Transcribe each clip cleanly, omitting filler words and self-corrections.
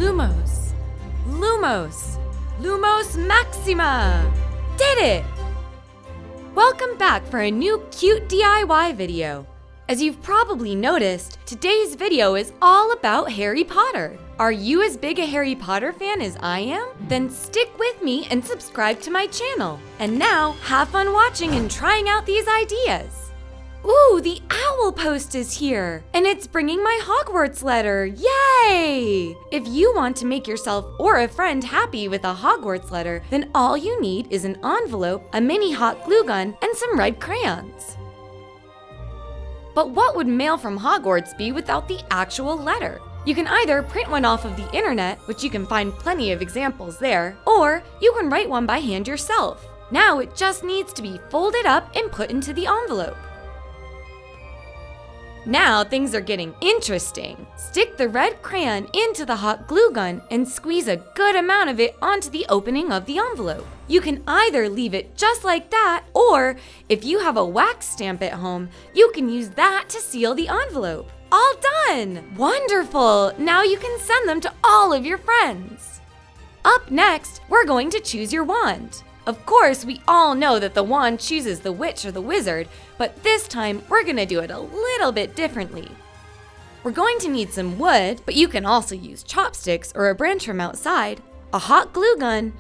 Lumos, Lumos, Lumos Maxima! Did it! Welcome back for a new cute DIY video. As you've probably noticed, today's video is all about Harry Potter. Are you as big a Harry Potter fan as I am? Then stick with me and subscribe to my channel. And now, have fun watching and trying out these ideas. Ooh, the owl post is here, and it's bringing my Hogwarts letter, yay! If you want to make yourself or a friend happy with a Hogwarts letter, then all you need is an envelope, a mini hot glue gun, and some red crayons. But what would mail from Hogwarts be without the actual letter? You can either print one off of the internet, which you can find plenty of examples there, or you can write one by hand yourself. Now it just needs to be folded up and put into the envelope. Now things are getting interesting. Stick the red crayon into the hot glue gun and squeeze a good amount of it onto the opening of the envelope. You can either leave it just like that, or if you have a wax stamp at home, you can use that to seal the envelope. All done! Wonderful! Now you can send them to all of your friends. Up next, we're going to choose your wand. Of course, we all know that the wand chooses the witch or the wizard, but this time we're gonna do it a little bit differently. We're going to need some wood, but you can also use chopsticks or a branch from outside, a hot glue gun,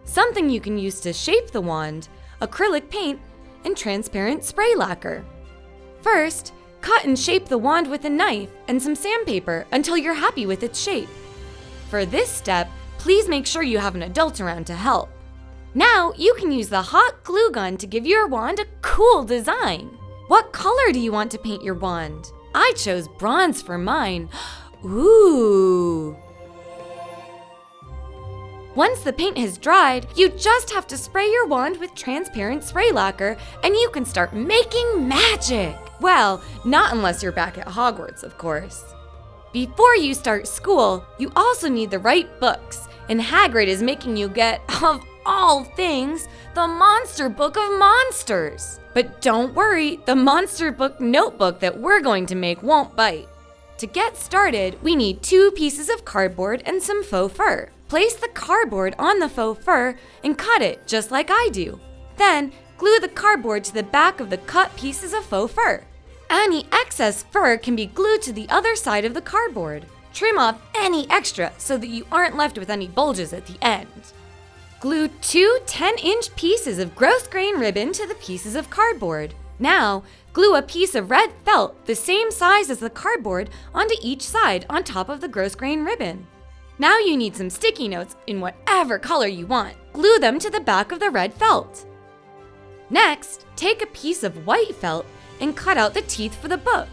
something you can use to shape the wand, acrylic paint, and transparent spray lacquer. First, cut and shape the wand with a knife and some sandpaper until you're happy with its shape. For this step, please make sure you have an adult around to help. Now you can use the hot glue gun to give your wand a cool design. What color do you want to paint your wand? I chose bronze for mine. Ooh! Once the paint has dried, you just have to spray your wand with transparent spray lacquer and you can start making magic! Well, not unless you're back at Hogwarts, of course. Before you start school, you also need the right books, and Hagrid is making you get, of all things, the Monster Book of Monsters. But don't worry, the Monster Book notebook that we're going to make won't bite. To get started, we need 2 pieces of cardboard and some faux fur. Place the cardboard on the faux fur and cut it just like I do. Then, glue the cardboard to the back of the cut pieces of faux fur. Any excess fur can be glued to the other side of the cardboard. Trim off any extra so that you aren't left with any bulges at the end. Glue 2 10-inch pieces of gross grain ribbon to the pieces of cardboard. Now, glue a piece of red felt the same size as the cardboard onto each side on top of the gross grain ribbon. Now you need some sticky notes in whatever color you want. Glue them to the back of the red felt. Next, take a piece of white felt and cut out the teeth for the book.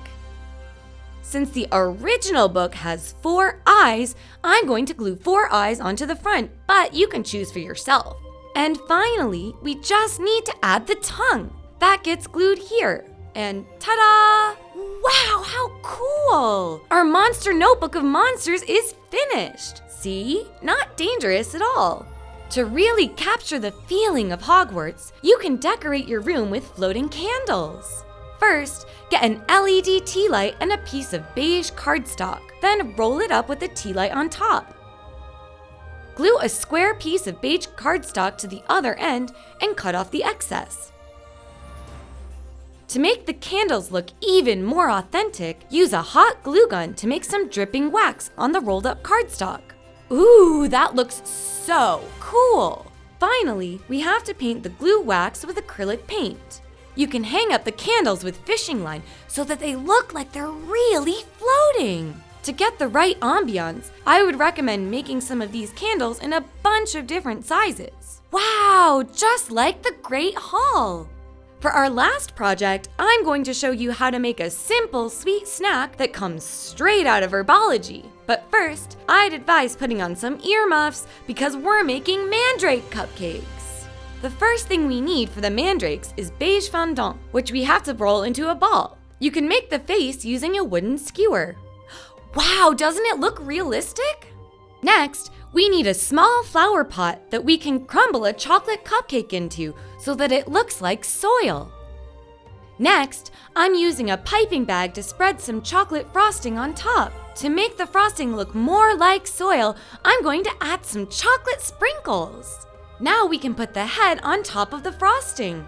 Since the original book has 4 eyes, I'm going to glue 4 eyes onto the front, but you can choose for yourself. And finally, we just need to add the tongue. That gets glued here. And ta-da! Wow, how cool! Our Monster Notebook of Monsters is finished. See? Not dangerous at all. To really capture the feeling of Hogwarts, you can decorate your room with floating candles. First, get an LED tea light and a piece of beige cardstock. Then roll it up with the tea light on top. Glue a square piece of beige cardstock to the other end and cut off the excess. To make the candles look even more authentic, use a hot glue gun to make some dripping wax on the rolled up cardstock. Ooh, that looks so cool! Finally, we have to paint the glue wax with acrylic paint. You can hang up the candles with fishing line so that they look like they're really floating. To get the right ambiance, I would recommend making some of these candles in a bunch of different sizes. Wow, just like the Great Hall. For our last project, I'm going to show you how to make a simple sweet snack that comes straight out of herbology. But first, I'd advise putting on some earmuffs because we're making Mandrake Cupcakes. The first thing we need for the mandrakes is beige fondant, which we have to roll into a ball. You can make the face using a wooden skewer. Wow, doesn't it look realistic? Next, we need a small flower pot that we can crumble a chocolate cupcake into so that it looks like soil. Next, I'm using a piping bag to spread some chocolate frosting on top. To make the frosting look more like soil, I'm going to add some chocolate sprinkles. Now we can put the head on top of the frosting.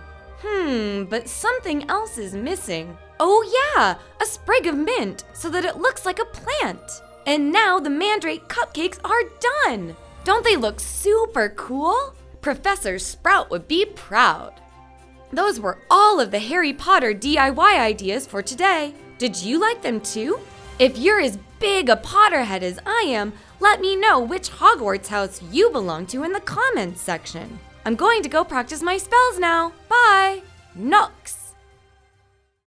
But something else is missing. Oh yeah, a sprig of mint so that it looks like a plant. And now the Mandrake Cupcakes are done. Don't they look super cool? Professor Sprout would be proud. Those were all of the Harry Potter DIY ideas for today. Did you like them too? If you're as big a Potterhead as I am, let me know which Hogwarts house you belong to in the comments section. I'm going to go practice my spells now. Bye! Nox!